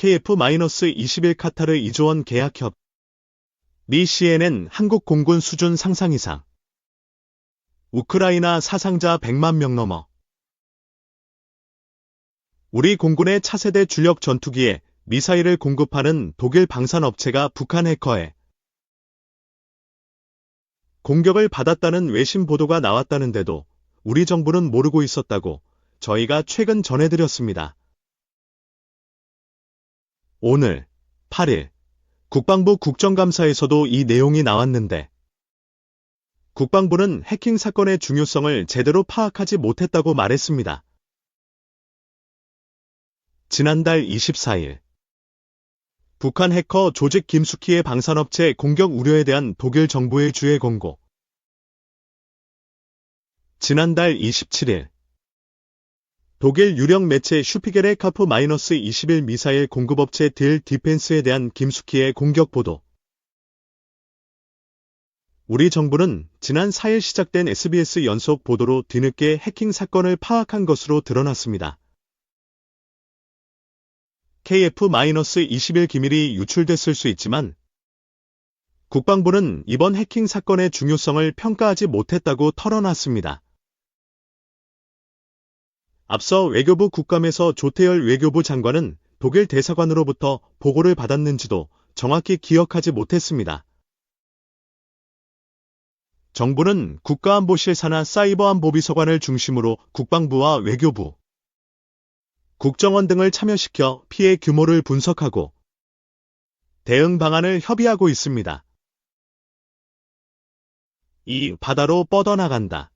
KF-21 카타르 2조 원 계약협. 미 CNN 한국 공군 수준 상상 이상. 우크라이나 사상자 100만 명 넘어. 우리 공군의 차세대 주력 전투기에 미사일을 공급하는 독일 방산업체가 북한 해커에 공격을 받았다는 외신 보도가 나왔다는데도 우리 정부는 모르고 있었다고 저희가 최근 전해드렸습니다. 오늘 8일 국방부 국정감사에서도 이 내용이 나왔는데 국방부는 해킹 사건의 중요성을 제대로 파악하지 못했다고 말했습니다. 지난달 24일 북한 해커 조직 김숙희의 방산업체 공격 우려에 대한 독일 정부의 주의 공고. 지난달 27일 독일 유력 매체 슈피겔의 KF-21 미사일 공급업체 딜 디펜스에 대한 김숙희의 공격 보도. 우리 정부는 지난 4일 시작된 SBS 연속 보도로 뒤늦게 해킹 사건을 파악한 것으로 드러났습니다. KF-21 기밀이 유출됐을 수 있지만 국방부는 이번 해킹 사건의 중요성을 평가하지 못했다고 털어놨습니다. 앞서 외교부 국감에서 조태열 외교부 장관은 독일 대사관으로부터 보고를 받았는지도 정확히 기억하지 못했습니다. 정부는 국가안보실 산하 사이버안보비서관을 중심으로 국방부와 외교부, 국정원 등을 참여시켜 피해 규모를 분석하고 대응 방안을 협의하고 있습니다. 이 바다로 뻗어나간다.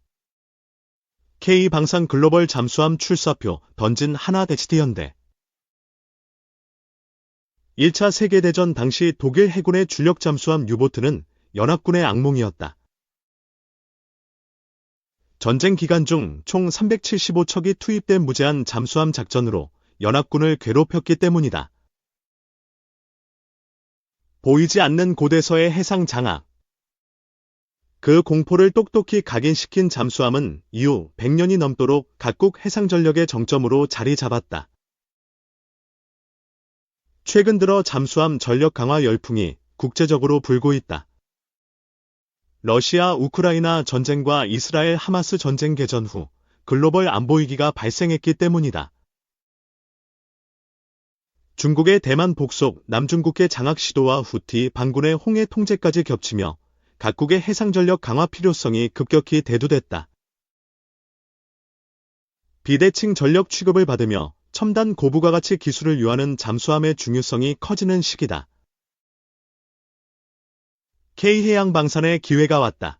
K방산 글로벌 잠수함 출사표 던진 하나대치현대. 1차 세계대전 당시 독일 해군의 주력 잠수함 유보트는 연합군의 악몽이었다. 전쟁 기간 중 총 375척이 투입된 무제한 잠수함 작전으로 연합군을 괴롭혔기 때문이다. 보이지 않는 곳에서의 해상 장악. 그 공포를 똑똑히 각인시킨 잠수함은 이후 100년이 넘도록 각국 해상전력의 정점으로 자리 잡았다. 최근 들어 잠수함 전력 강화 열풍이 국제적으로 불고 있다. 러시아 우크라이나 전쟁과 이스라엘 하마스 전쟁 개전 후 글로벌 안보 위기가 발생했기 때문이다. 중국의 대만 복속, 남중국해 장악 시도와 후티 반군의 홍해 통제까지 겹치며 각국의 해상전력 강화 필요성이 급격히 대두됐다. 비대칭 전력 취급을 받으며 첨단 고부가가치 기술을 요하는 잠수함의 중요성이 커지는 시기다. K해양방산의 기회가 왔다.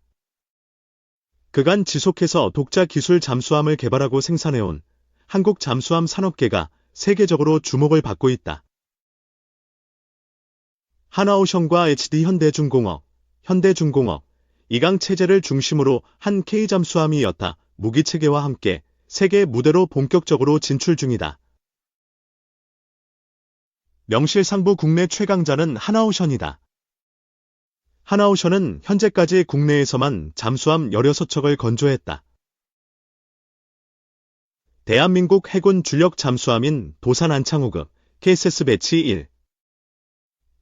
그간 지속해서 독자 기술 잠수함을 개발하고 생산해온 한국 잠수함 산업계가 세계적으로 주목을 받고 있다. 하나오션과 HD현대중공업, 현대중공업, 이강체제를 중심으로 한 K잠수함이 여타 무기체계와 함께 세계 무대로 본격적으로 진출 중이다. 명실상부 국내 최강자는 하나오션이다. 하나오션은 현재까지 국내에서만 잠수함 16척을 건조했다. 대한민국 해군 주력 잠수함인 도산 안창호급, KSS 배치 1,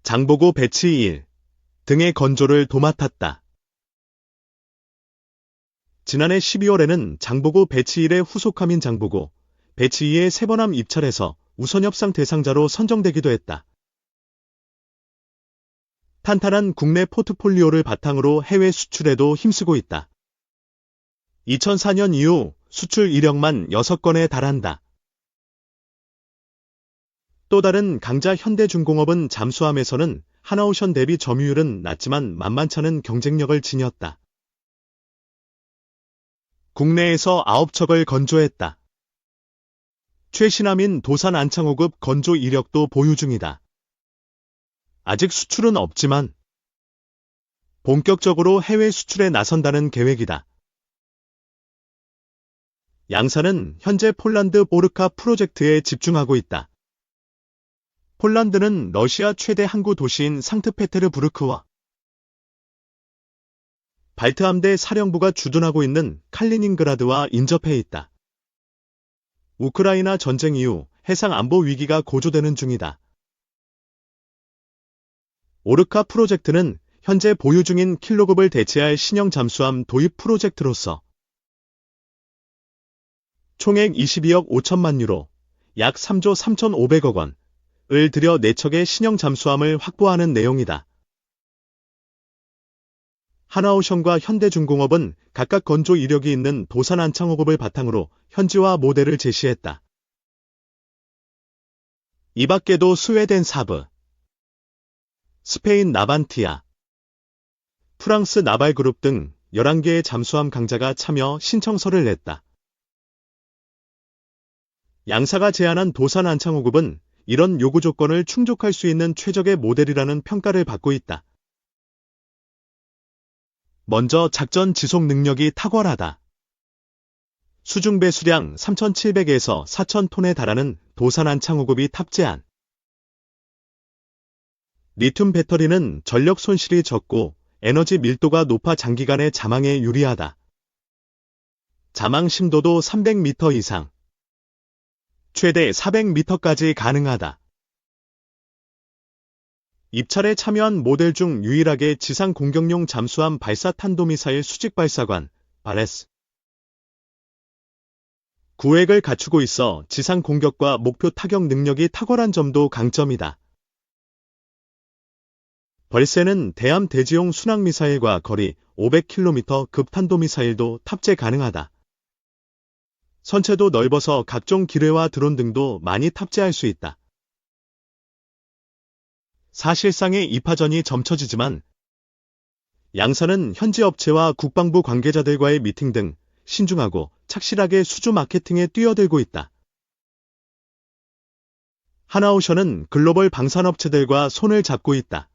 장보고 배치 1 등의 건조를 도맡았다. 지난해 12월에는 장보고 배치 1의 후속함인 장보고, 배치 2의 세번함 입찰에서 우선협상 대상자로 선정되기도 했다. 탄탄한 국내 포트폴리오를 바탕으로 해외 수출에도 힘쓰고 있다. 2004년 이후 수출 이력만 6건에 달한다. 또 다른 강자 현대중공업은 잠수함에서는 하나오션 대비 점유율은 낮지만 만만찮은 경쟁력을 지녔다. 국내에서 9척을 건조했다. 최신함인 도산 안창호급 건조 이력도 보유 중이다. 아직 수출은 없지만 본격적으로 해외 수출에 나선다는 계획이다. 양사는 현재 폴란드 보르카 프로젝트에 집중하고 있다. 폴란드는 러시아 최대 항구 도시인 상트페테르부르크와 발트함대 사령부가 주둔하고 있는 칼리닝그라드와 인접해 있다. 우크라이나 전쟁 이후 해상 안보 위기가 고조되는 중이다. 오르카 프로젝트는 현재 보유 중인 킬로급을 대체할 신형 잠수함 도입 프로젝트로서 총액 22억 5천만 유로, 약 3조 3,500억 원을 들여 4척의 신형 잠수함을 확보하는 내용이다. 하나오션과 현대중공업은 각각 건조 이력이 있는 도산 안창호급을 바탕으로 현지화 모델을 제시했다. 이 밖에도 스웨덴 사브, 스페인 나반티아, 프랑스 나발그룹 등 11개의 잠수함 강자가 참여 신청서를 냈다. 양사가 제안한 도산 안창호급은 이런 요구 조건을 충족할 수 있는 최적의 모델이라는 평가를 받고 있다. 먼저 작전 지속 능력이 탁월하다. 수중 배수량 3,700에서 4,000톤에 달하는 도산 안창호급이 탑재한 리튬 배터리는 전력 손실이 적고 에너지 밀도가 높아 장기간의 잠항에 유리하다. 잠항 심도도 300m 이상, 최대 400m까지 가능하다. 입찰에 참여한 모델 중 유일하게 지상 공격용 잠수함 발사 탄도미사일 수직 발사관, 바레스 구획을 갖추고 있어 지상 공격과 목표 타격 능력이 탁월한 점도 강점이다. 벌세는 대함 대지용 순항미사일과 거리 500km 급 탄도미사일도 탑재 가능하다. 선체도 넓어서 각종 기뢰와 드론 등도 많이 탑재할 수 있다. 사실상의 입하전이 점쳐지지만 양사는 현지 업체와 국방부 관계자들과의 미팅 등 신중하고 착실하게 수주 마케팅에 뛰어들고 있다. 하나오션은 글로벌 방산업체들과 손을 잡고 있다.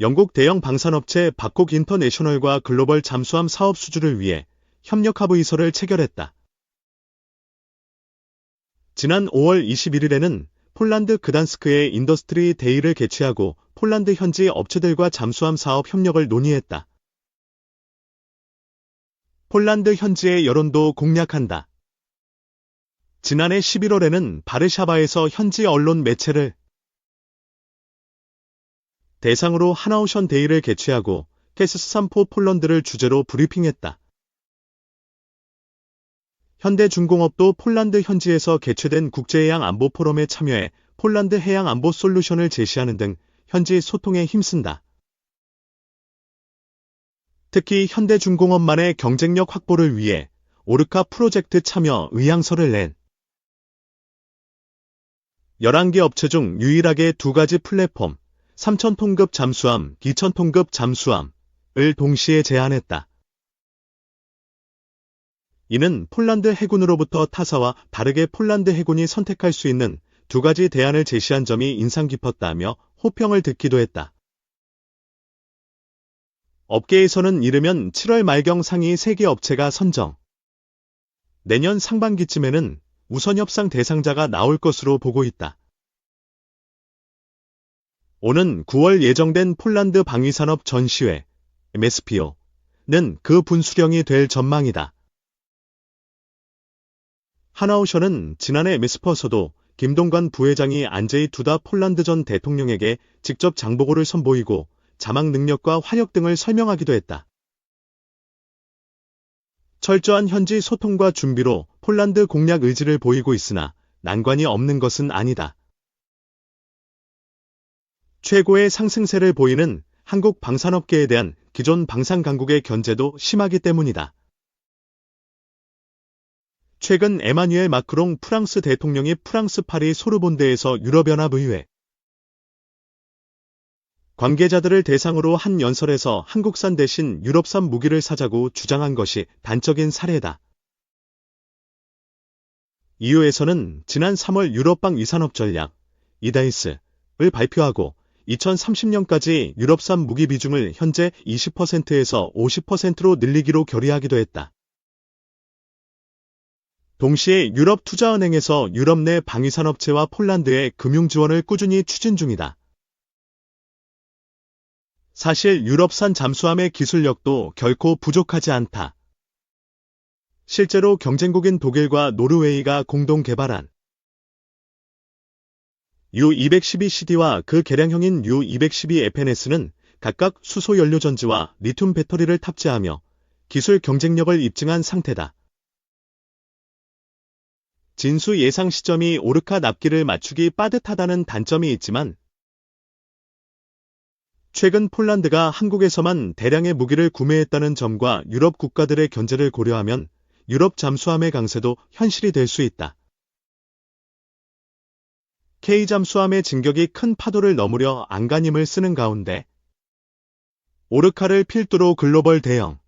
영국 대형 방산업체 바콕 인터내셔널과 글로벌 잠수함 사업 수주를 위해 협력 합의 의서를 체결했다. 지난 5월 21일에는 폴란드 그단스크의 인더스트리 데이를 개최하고 폴란드 현지 업체들과 잠수함 사업 협력을 논의했다. 폴란드 현지의 여론도 공략한다. 지난해 11월에는 바르샤바에서 현지 언론 매체를 대상으로 하나오션 데이를 개최하고 캐스스3포 폴란드를 주제로 브리핑했다. 현대중공업도 폴란드 현지에서 개최된 국제해양 안보 포럼에 참여해 폴란드 해양 안보 솔루션을 제시하는 등 현지 소통에 힘쓴다. 특히 현대중공업만의 경쟁력 확보를 위해 오르카 프로젝트 참여 의향서를 낸 11개 업체 중 유일하게 2가지 플랫폼, 3,000톤급 잠수함, 2,000톤급 잠수함을 동시에 제안했다. 이는 폴란드 해군으로부터 타사와 다르게 폴란드 해군이 선택할 수 있는 2가지 대안을 제시한 점이 인상 깊었다며 호평을 듣기도 했다. 업계에서는 이르면 7월 말경 상위 3개 업체가 선정. 내년 상반기쯤에는 우선 협상 대상자가 나올 것으로 보고 있다. 오는 9월 예정된 폴란드 방위산업 전시회, MSPO는 그 분수령이 될 전망이다. 하나오션은 지난해 MSP에서도 김동관 부회장이 안제이 두다 폴란드 전 대통령에게 직접 장보고를 선보이고 자막 능력과 화력 등을 설명하기도 했다. 철저한 현지 소통과 준비로 폴란드 공략 의지를 보이고 있으나 난관이 없는 것은 아니다. 최고의 상승세를 보이는 한국 방산업계에 대한 기존 방산 강국의 견제도 심하기 때문이다. 최근 에마뉘엘 마크롱 프랑스 대통령이 프랑스 파리 소르본대에서 유럽연합의회 관계자들을 대상으로 한 연설에서 한국산 대신 유럽산 무기를 사자고 주장한 것이 단적인 사례다. EU에서는 지난 3월 유럽방 위산업 전략, 이다이스를 발표하고 2030년까지 유럽산 무기 비중을 현재 20%에서 50%로 늘리기로 결의하기도 했다. 동시에 유럽투자은행에서 유럽 내 방위산업체와 폴란드의 금융 지원을 꾸준히 추진 중이다. 사실 유럽산 잠수함의 기술력도 결코 부족하지 않다. 실제로 경쟁국인 독일과 노르웨이가 공동 개발한 U212CD와 그 개량형인 U212FNS는 각각 수소 연료 전지와 리튬 배터리를 탑재하며 기술 경쟁력을 입증한 상태다. 진수 예상 시점이 오르카 납기를 맞추기 빠듯하다는 단점이 있지만 최근 폴란드가 한국에서만 대량의 무기를 구매했다는 점과 유럽 국가들의 견제를 고려하면 유럽 잠수함의 강세도 현실이 될 수 있다. K 잠수함의 진격이 큰 파도를 넘으려 안간힘을 쓰는 가운데 오르카를 필두로 글로벌 대형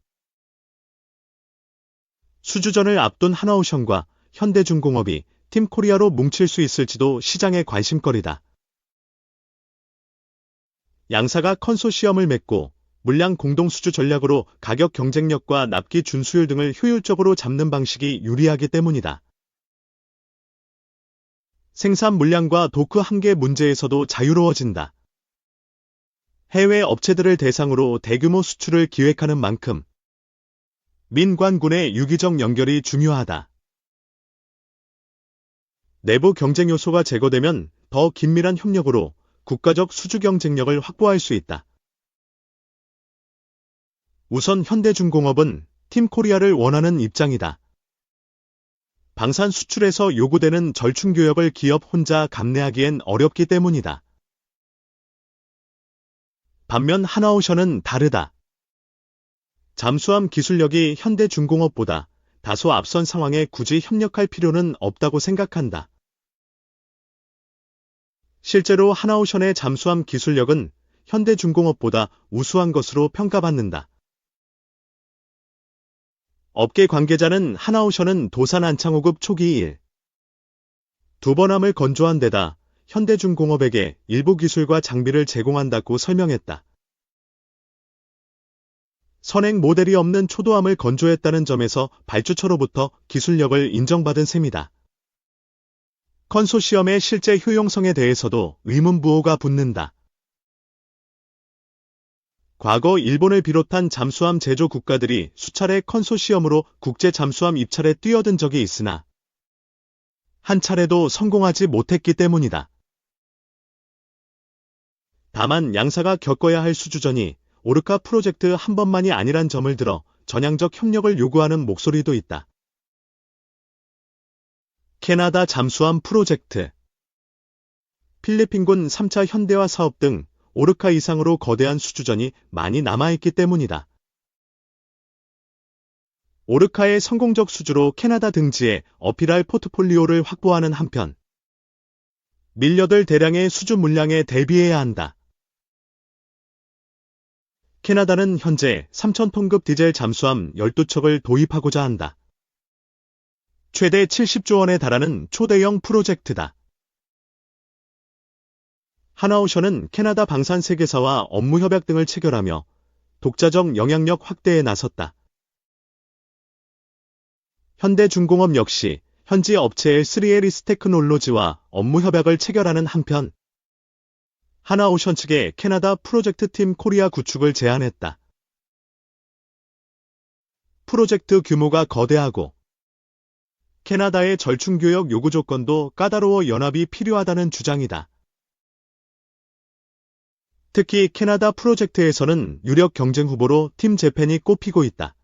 수주전을 앞둔 하나오션과 현대중공업이 팀코리아로 뭉칠 수 있을지도 시장의 관심거리다. 양사가 컨소시엄을 맺고 물량 공동 수주 전략으로 가격 경쟁력과 납기 준수율 등을 효율적으로 잡는 방식이 유리하기 때문이다. 생산 물량과 도크 한계 문제에서도 자유로워진다. 해외 업체들을 대상으로 대규모 수출을 기획하는 만큼 민관군의 유기적 연결이 중요하다. 내부 경쟁 요소가 제거되면 더 긴밀한 협력으로 국가적 수주 경쟁력을 확보할 수 있다. 우선 현대중공업은 팀코리아를 원하는 입장이다. 방산 수출에서 요구되는 절충교역을 기업 혼자 감내하기엔 어렵기 때문이다. 반면 하나오션은 다르다. 잠수함 기술력이 현대중공업보다 다소 앞선 상황에 굳이 협력할 필요는 없다고 생각한다. 실제로 하나오션의 잠수함 기술력은 현대중공업보다 우수한 것으로 평가받는다. 업계 관계자는 하나오션은 도산 안창호급 초기 1, 2번함을 건조한 데다 현대중공업에게 일부 기술과 장비를 제공한다고 설명했다. 선행 모델이 없는 초도함을 건조했다는 점에서 발주처로부터 기술력을 인정받은 셈이다. 컨소시엄의 실제 효용성에 대해서도 의문부호가 붙는다. 과거 일본을 비롯한 잠수함 제조 국가들이 수차례 컨소시엄으로 국제 잠수함 입찰에 뛰어든 적이 있으나 한 차례도 성공하지 못했기 때문이다. 다만 양사가 겪어야 할 수주전이 오르카 프로젝트 한 번만이 아니란 점을 들어 전향적 협력을 요구하는 목소리도 있다. 캐나다 잠수함 프로젝트, 필리핀군 3차 현대화 사업 등 오르카 이상으로 거대한 수주전이 많이 남아있기 때문이다. 오르카의 성공적 수주로 캐나다 등지에 어필할 포트폴리오를 확보하는 한편 밀려들 대량의 수주 물량에 대비해야 한다. 캐나다는 현재 3,000톤급 디젤 잠수함 12척을 도입하고자 한다. 최대 70조 원에 달하는 초대형 프로젝트다. 하나오션은 캐나다 방산 세계사와 업무 협약 등을 체결하며 독자적 영향력 확대에 나섰다. 현대중공업 역시 현지 업체의 3L이스 테크놀로지와 업무 협약을 체결하는 한편 하나오션 측에 캐나다 프로젝트 팀 코리아 구축을 제안했다. 프로젝트 규모가 거대하고 캐나다의 절충교역 요구 조건도 까다로워 연합이 필요하다는 주장이다. 특히 캐나다 프로젝트에서는 유력 경쟁 후보로 팀 재팬이 꼽히고 있다.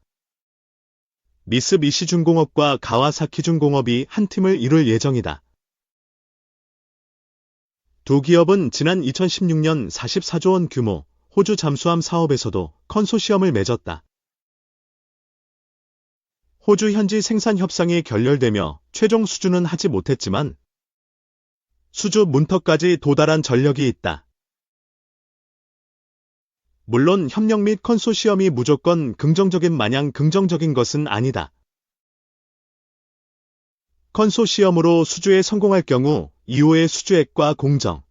미쓰비시 중공업과 가와사키 중공업이 한 팀을 이룰 예정이다. 두 기업은 지난 2016년 44조 원 규모 호주 잠수함 사업에서도 컨소시엄을 맺었다. 호주 현지 생산 협상이 결렬되며 최종 수주는 하지 못했지만 수주 문턱까지 도달한 전력이 있다. 물론 협력 및 컨소시엄이 무조건 긍정적인 마냥 긍정적인 것은 아니다. 컨소시엄으로 수주에 성공할 경우 이후의 수주액과 공정,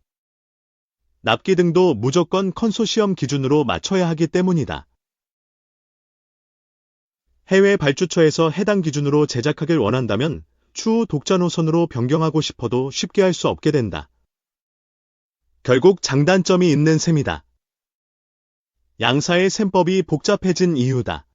납기 등도 무조건 컨소시엄 기준으로 맞춰야 하기 때문이다. 해외 발주처에서 해당 기준으로 제작하길 원한다면 추후 독자 노선으로 변경하고 싶어도 쉽게 할 수 없게 된다. 결국 장단점이 있는 셈이다. 양사의 셈법이 복잡해진 이유다.